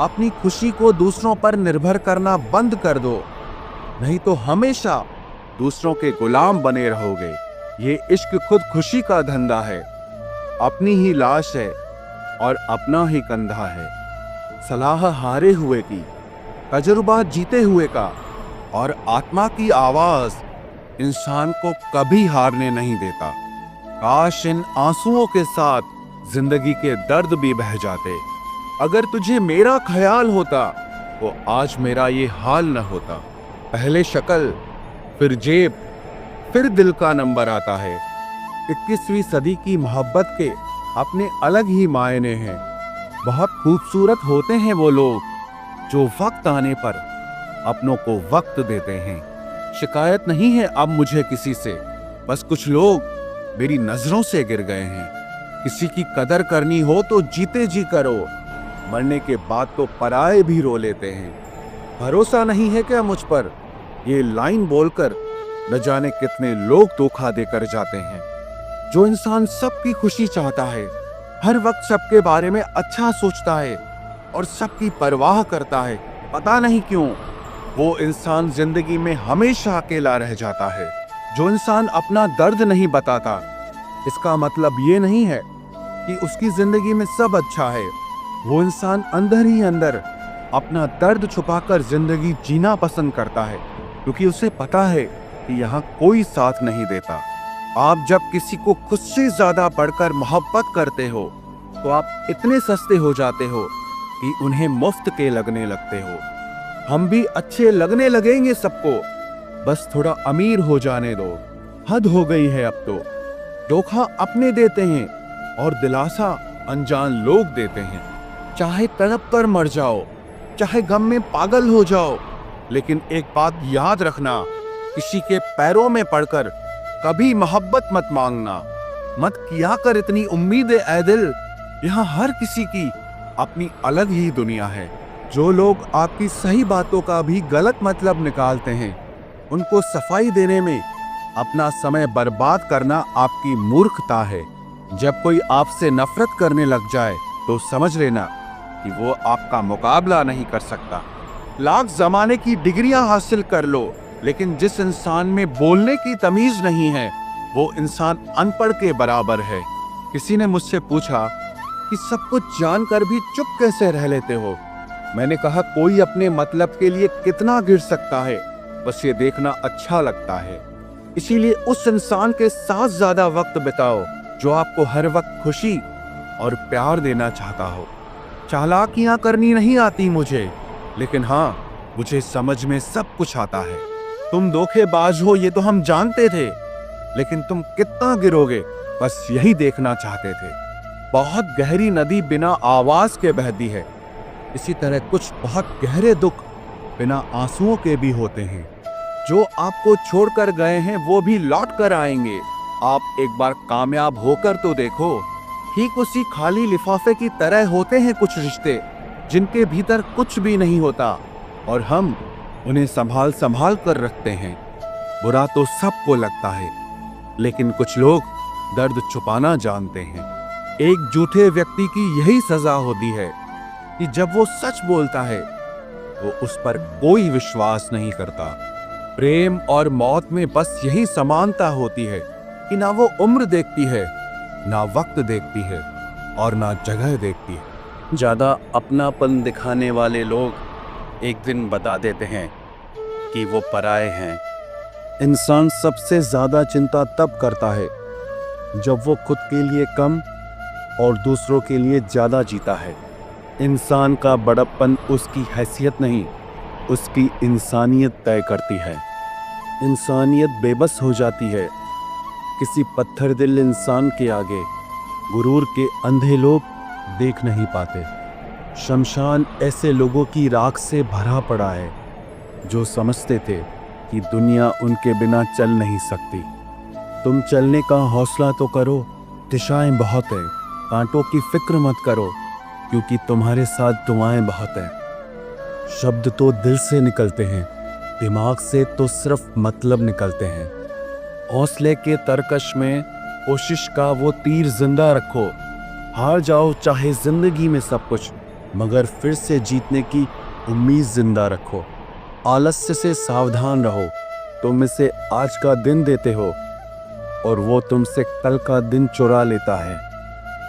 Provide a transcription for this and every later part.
अपनी खुशी को दूसरों पर निर्भर करना बंद कर दो, नहीं तो हमेशा दूसरों के गुलाम बने रहोगे। ये इश्क खुद खुशी का धंधा है, अपनी ही लाश है और अपना ही कंधा है। सलाह हारे हुए की, तजुर्बा जीते हुए का, और आत्मा की आवाज इंसान को कभी हारने नहीं देता। काश इन आंसुओं के साथ जिंदगी के दर्द भी बह जाते। अगर तुझे मेरा ख्याल होता तो आज मेरा ये हाल न होता। पहले शक्ल, फिर जेब, फिर दिल का नंबर आता है। 21वीं सदी की मोहब्बत के अपने अलग ही मायने हैं। बहुत खूबसूरत होते हैं वो लोग जो वक्त आने पर अपनों को वक्त देते हैं। शिकायत नहीं है अब मुझे किसी से, बस कुछ लोग मेरी नजरों से गिर गए हैं। किसी की कदर करनी हो तो जीते जी करो, मरने के बाद तो पराए भी रो लेते हैं। भरोसा नहीं है क्या मुझ पर? ये लाइन बोलकर न जाने कितने लोग धोखा देकर जाते हैं। जो इंसान सबकी खुशी चाहता है, हर वक्त सबके बारे में अच्छा सोचता है और सबकी परवाह करता है, पता नहीं क्यों वो इंसान जिंदगी में हमेशा अकेला रह जाता है। जो इंसान अपना दर्द नहीं बताता, इसका मतलब ये नहीं है कि उसकी जिंदगी में सब अच्छा है। वो इंसान अंदर ही अंदर अपना दर्द छुपाकर जिंदगी जीना पसंद करता है, क्योंकि उसे पता है कि यहाँ कोई साथ नहीं देता। आप जब किसी को खुद से ज्यादा बढ़कर मोहब्बत करते हो तो आप इतने सस्ते हो जाते हो कि उन्हें मुफ्त के लगने लगते हो। हम भी अच्छे लगने लगेंगे सबको, बस थोड़ा अमीर हो जाने दो। हद हो गई है अब तो। धोखा अपने देते हैं और दिलासा अनजान लोग देते हैं। चाहे तड़प कर मर जाओ, चाहे गम में पागल हो जाओ, लेकिन एक बात याद रखना, किसी के पैरों में पड़कर कभी मोहब्बत मत मांगना। मत किया कर इतनी उम्मीदें ऐ दिल, यहाँ हर किसी की अपनी अलग ही दुनिया है। जो लोग आपकी सही बातों का भी गलत मतलब निकालते हैं, उनको सफाई देने में अपना समय बर्बाद करना आपकी मूर्खता है। जब कोई आपसे नफरत करने लग जाए तो समझ लेना कि वो आपका मुकाबला नहीं कर सकता। लाख जमाने की डिग्रियां हासिल कर लो, लेकिन जिस इंसान में बोलने की तमीज नहीं है, वो इंसान अनपढ़ के बराबर है। किसी ने मुझसे पूछा कि सब कुछ जानकर भी चुप कैसे रह लेते हो। मैंने कहा, कोई अपने मतलब के लिए कितना गिर सकता है, बस ये देखना अच्छा लगता है। इसीलिए उस इंसान के साथ ज्यादा वक्त बिताओ जो आपको हर वक्त खुशी और प्यार देना चाहता हो। चालाकियां करनी नहीं आती मुझे, लेकिन हाँ, मुझे समझ में सब कुछ आता है। तुम धोखेबाज हो ये तो हम जानते थे, लेकिन तुम कितना गिरोगे बस यही देखना चाहते थे। बहुत गहरी नदी बिना आवाज के बहती है, इसी तरह कुछ बहुत गहरे दुख बिना आंसुओं के भी होते हैं। जो आपको छोड़कर गए हैं वो भी लौट कर आएंगे। आप एक बार कामयाब होकर तो देखो। ठीक उसी खाली लिफाफे की तरह होते हैं कुछ रिश्ते जिनके भीतर कुछ भी नहीं होता, और हम उन्हें संभाल संभाल कर रखते हैं। बुरा तो सबको लगता है, लेकिन कुछ लोग दर्द छुपाना जानते हैं। एक झूठे व्यक्ति की यही सजा होती है कि जब वो सच बोलता है तो उस पर कोई विश्वास नहीं करता। प्रेम और मौत में बस यही समानता होती है कि ना वो उम्र देखती है, ना वक्त देखती है, और ना जगह देखती है। ज्यादा अपनापन दिखाने वाले लोग एक दिन बता देते हैं कि वो पराए हैं। इंसान सबसे ज्यादा चिंता तब करता है जब वो खुद के लिए कम और दूसरों के लिए ज्यादा जीता है। इंसान का बड़प्पन उसकी हैसियत नहीं, उसकी इंसानियत तय करती है। इंसानियत बेबस हो जाती है किसी पत्थर दिल इंसान के आगे। गुरूर के अंधे लोग देख नहीं पाते। शमशान ऐसे लोगों की राख से भरा पड़ा है जो समझते थे कि दुनिया उनके बिना चल नहीं सकती। तुम चलने का हौसला तो करो, दिशाएं बहुत है। कांटों की फिक्र मत करो, क्योंकि तुम्हारे साथ दुआएं बहुत हैं। शब्द तो दिल से निकलते हैं, दिमाग से तो सिर्फ मतलब निकलते हैं। हौसले के तरकश में कोशिश का वो तीर जिंदा रखो। हार जाओ चाहे जिंदगी में सब कुछ, मगर फिर से जीतने की उम्मीद जिंदा रखो। आलस्य से सावधान रहो। तुम इसे आज का दिन देते हो और वो तुमसे कल का दिन चुरा लेता है।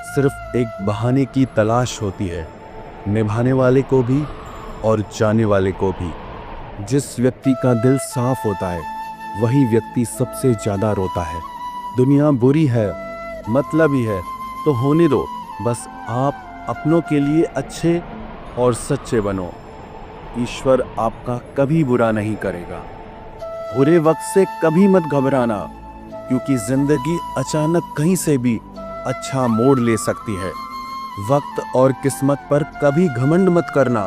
सिर्फ एक बहाने की तलाश होती है, निभाने वाले को भी और जाने वाले को भी। जिस व्यक्ति का दिल साफ होता है वही व्यक्ति सबसे ज्यादा रोता है। दुनिया बुरी है, मतलबी है तो होने दो, बस आप अपनों के लिए अच्छे और सच्चे बनो। ईश्वर आपका कभी बुरा नहीं करेगा। बुरे वक्त से कभी मत घबराना, क्योंकि जिंदगी अचानक कहीं से भी अच्छा मोड़ ले सकती है। वक्त और किस्मत पर कभी घमंड मत करना,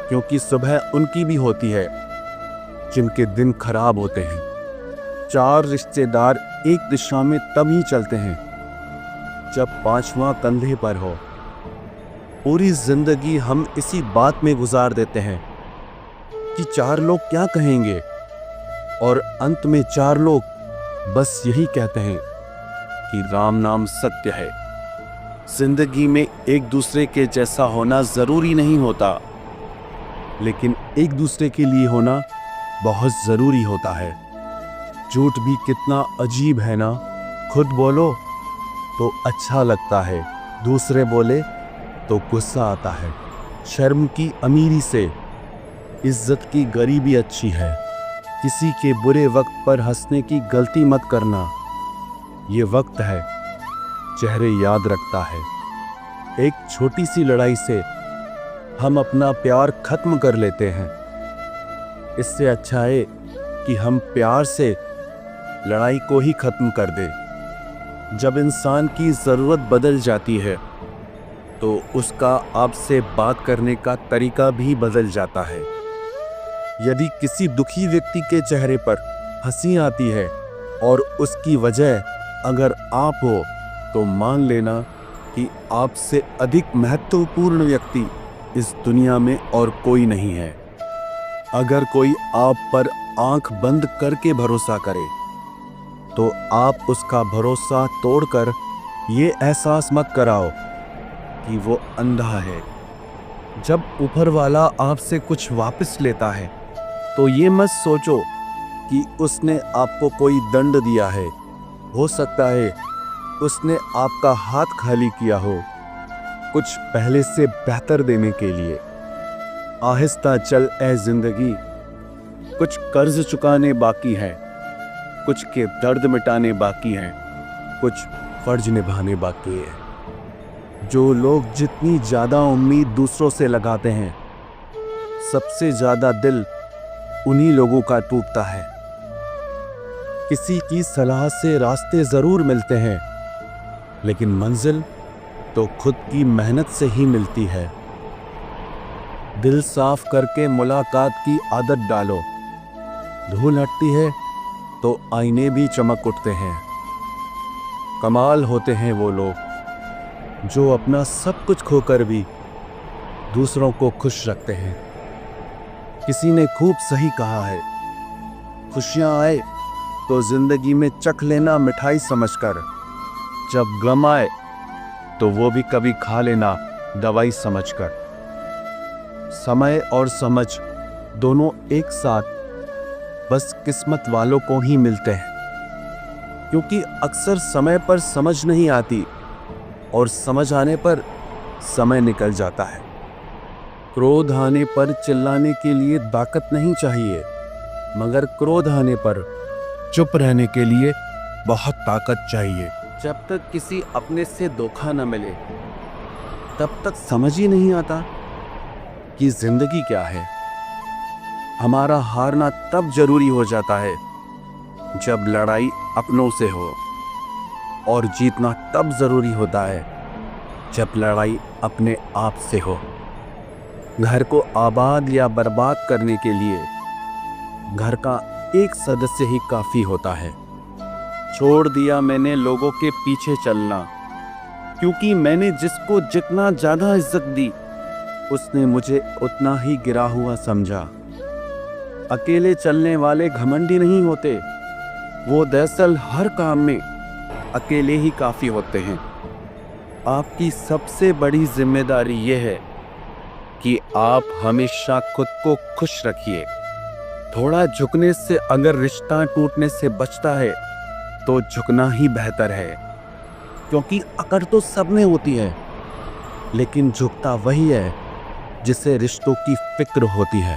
क्योंकि सुबह उनकी भी होती है जिनके दिन खराब होते हैं। 4 रिश्तेदार एक दिशा में तभी चलते हैं जब 5वां कंधे पर हो। पूरी जिंदगी हम इसी बात में गुजार देते हैं कि 4 लोग क्या कहेंगे, और अंत में 4 लोग बस यही कहते हैं कि राम नाम सत्य है। जिंदगी में एक दूसरे के जैसा होना जरूरी नहीं होता, लेकिन एक दूसरे के लिए होना बहुत जरूरी होता है। झूठ भी कितना अजीब है ना। खुद बोलो तो अच्छा लगता है, दूसरे बोले तो गुस्सा आता है। शर्म की अमीरी से इज्जत की गरीबी अच्छी है। किसी के बुरे वक्त पर हंसने की गलती मत करना। ये वक्त है, चेहरे याद रखता है। एक छोटी सी लड़ाई से हम अपना प्यार खत्म कर लेते हैं। इससे अच्छा है कि हम प्यार से लड़ाई को ही खत्म कर दें। जब इंसान की ज़रूरत बदल जाती है तो उसका आपसे बात करने का तरीका भी बदल जाता है। यदि किसी दुखी व्यक्ति के चेहरे पर हंसी आती है और उसकी वजह अगर आप हो, तो मान लेना कि आपसे अधिक महत्वपूर्ण व्यक्ति इस दुनिया में और कोई नहीं है। अगर कोई आप पर आंख बंद करके भरोसा करे, तो आप उसका भरोसा तोड़कर ये एहसास मत कराओ कि वो अंधा है। जब ऊपर वाला आपसे कुछ वापस लेता है, तो ये मत सोचो कि उसने आपको कोई दंड दिया है। हो सकता है उसने आपका हाथ खाली किया हो, कुछ पहले से बेहतर देने के लिए। आहिस्ता चल ए जिंदगी, कुछ कर्ज चुकाने बाकी है, कुछ के दर्द मिटाने बाकी हैं, कुछ फर्ज निभाने बाकी है। जो लोग जितनी ज़्यादा उम्मीद दूसरों से लगाते हैं, सबसे ज़्यादा दिल उन्हीं लोगों का टूटता है। किसी की सलाह से रास्ते ज़रूर मिलते हैं, लेकिन मंजिल तो खुद की मेहनत से ही मिलती है। दिल साफ करके मुलाकात की आदत डालो। धूल हटती है तो आईने भी चमक उठते हैं। कमाल होते हैं वो लोग जो अपना सब कुछ खोकर भी दूसरों को खुश रखते हैं। किसी ने खूब सही कहा है, खुशियां आए तो जिंदगी में चख लेना मिठाई समझकर, जब गम आए तो वो भी कभी खा लेना दवाई समझकर। समय और समझ दोनों एक साथ बस किस्मत वालों को ही मिलते हैं, क्योंकि अक्सर समय पर समझ नहीं आती और समझ आने पर समय निकल जाता है। क्रोध आने पर चिल्लाने के लिए ताकत नहीं चाहिए, मगर क्रोध आने पर चुप रहने के लिए बहुत ताकत चाहिए। जब तक किसी अपने से धोखा न मिले, तब तक समझ ही नहीं आता कि जिंदगी क्या है। हमारा हारना तब जरूरी हो जाता है जब लड़ाई अपनों से हो, और जीतना तब जरूरी होता है जब लड़ाई अपने आप से हो। घर को आबाद या बर्बाद करने के लिए घर का एक सदस्य ही काफी होता है। छोड़ दिया मैंने लोगों के पीछे चलना, क्योंकि मैंने जिसको जितना ज्यादा इज्जत दी, उसने मुझे उतना ही गिरा हुआ समझा। अकेले चलने वाले घमंडी नहीं होते, वो दरअसल हर काम में अकेले ही काफ़ी होते हैं। आपकी सबसे बड़ी जिम्मेदारी ये है कि आप हमेशा खुद को खुश रखिए। थोड़ा झुकने से अगर रिश्ता टूटने से बचता है तो झुकना ही बेहतर है, क्योंकि अकड़ तो सब में होती है, लेकिन झुकता वही है जिसे रिश्तों की फिक्र होती है।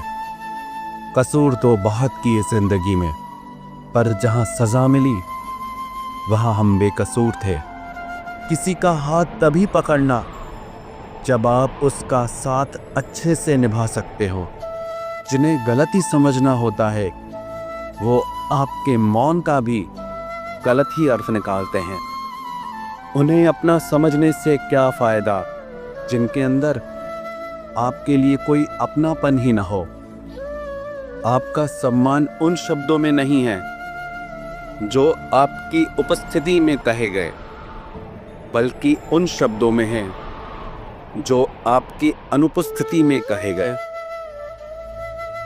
कसूर तो बहुत किए जिंदगी में, पर जहां सजा मिली वहां हम बेकसूर थे। किसी का हाथ तभी पकड़ना जब आप उसका साथ अच्छे से निभा सकते हो। जिन्हें गलत ही समझना होता है वो आपके मौन का भी गलत ही अर्थ निकालते हैं। उन्हें अपना समझने से क्या फायदा जिनके अंदर आपके लिए कोई अपनापन ही ना हो। आपका सम्मान उन शब्दों में नहीं है जो आपकी उपस्थिति में कहे गए, बल्कि उन शब्दों में है जो आपकी अनुपस्थिति में कहे गए।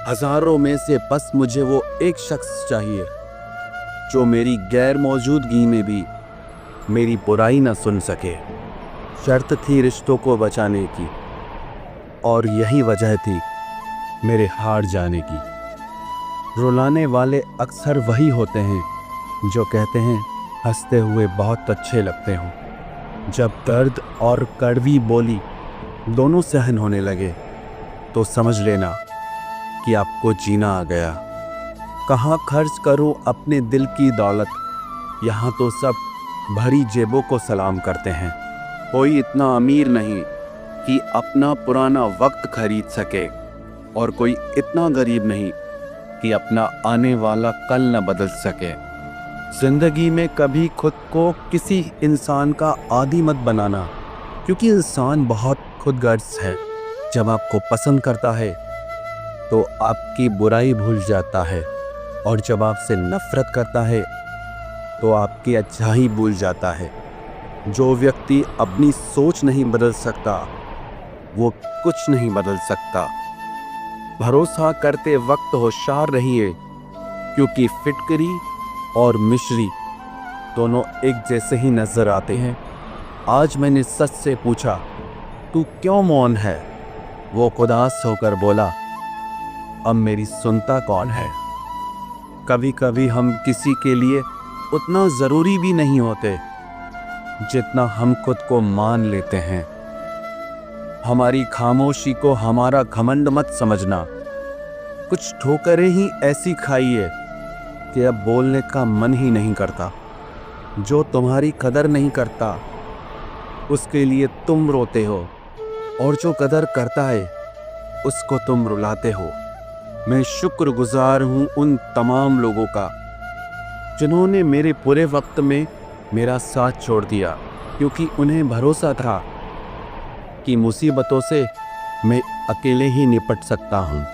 हजारों में से बस मुझे वो एक शख्स चाहिए जो मेरी गैर मौजूदगी में भी मेरी बुराई न सुन सके। शर्त थी रिश्तों को बचाने की, और यही वजह थी मेरे हार जाने की। रुलाने वाले अक्सर वही होते हैं जो कहते हैं हंसते हुए बहुत अच्छे लगते हो। जब दर्द और कड़वी बोली दोनों सहन होने लगे तो समझ लेना कि आपको जीना आ गया। कहाँ खर्च करूं अपने दिल की दौलत, यहाँ तो सब भरी जेबों को सलाम करते हैं। कोई इतना अमीर नहीं कि अपना पुराना वक्त खरीद सके, और कोई इतना गरीब नहीं कि अपना आने वाला कल न बदल सके। जिंदगी में कभी खुद को किसी इंसान का आदी मत बनाना, क्योंकि इंसान बहुत खुदगर्ज है। जब आपको पसंद करता है तो आपकी बुराई भूल जाता है, और जब आपसे नफरत करता है तो आपकी अच्छाई भूल जाता है। जो व्यक्ति अपनी सोच नहीं बदल सकता वो कुछ नहीं बदल सकता। भरोसा करते वक्त होशियार रहिए, क्योंकि फिटकरी और मिश्री दोनों एक जैसे ही नजर आते हैं। आज मैंने सच से पूछा, तू क्यों मौन है? वो उदास होकर बोला, अब मेरी सुनता कौन है? कभी कभी हम किसी के लिए उतना ज़रूरी भी नहीं होते जितना हम खुद को मान लेते हैं। हमारी खामोशी को हमारा घमंड मत समझना। कुछ ठोकरें ही ऐसी खाई है कि अब बोलने का मन ही नहीं करता। जो तुम्हारी कदर नहीं करता उसके लिए तुम रोते हो, और जो कदर करता है उसको तुम रुलाते हो। मैं शुक्रगुजार हूँ उन तमाम लोगों का जिन्होंने मेरे बुरे वक्त में मेरा साथ छोड़ दिया, क्योंकि उन्हें भरोसा था कि मुसीबतों से मैं अकेले ही निपट सकता हूँ।